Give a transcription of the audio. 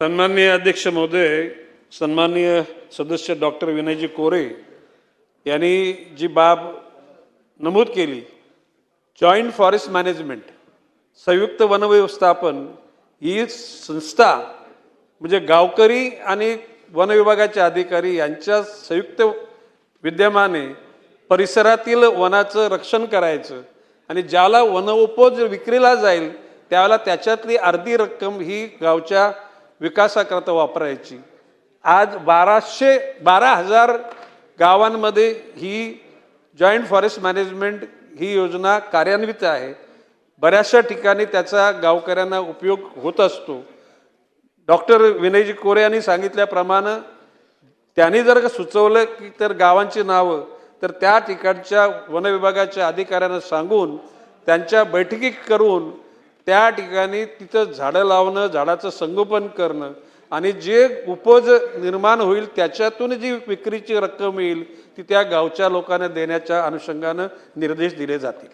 सन्माननीय अध्यक्ष महोदय, सन्माननीय सदस्य डॉक्टर विनयजी कोरे यांनी जी बाब नमूद केली, जॉइंट फॉरेस्ट मॅनेजमेंट, संयुक्त वन व्यवस्थापन ही संस्था म्हणजे गावकरी आणि वन विभागाचे अधिकारी यांच्या संयुक्त विद्यमाने परिसरातील वनाचं रक्षण करायचं आणि ज्याला वनोपज विक्रीला जाईल त्यावेळेला त्याच्यातली अर्धी रक्कम ही गावच्या विकासाकरता वापरायची। आज 12,000 गावांमध्ये ही जॉइंट फॉरेस्ट मॅनेजमेंट ही योजना कार्यान्वित आहे। बऱ्याचशा ठिकाणी त्याचा गावकऱ्यांना उपयोग होत असतो। डॉक्टर विनयजी कोरे यांनी सांगितल्याप्रमाणे त्यांनी जर का सुचवलं की तर गावांची नावं तर त्या ठिकाणच्या वन विभागाच्या अधिकाऱ्यांना सांगून त्यांच्या बैठकी करून त्या ठिकाणी तिथं झाडं लावणं, झाडाचं संगोपन करणं आणि जे उपज निर्माण होईल त्याच्यातून जी विक्रीची रक्कम येईल ती त्या गावच्या लोकांना देण्याच्या अनुषंगाने निर्देश दिले जातील।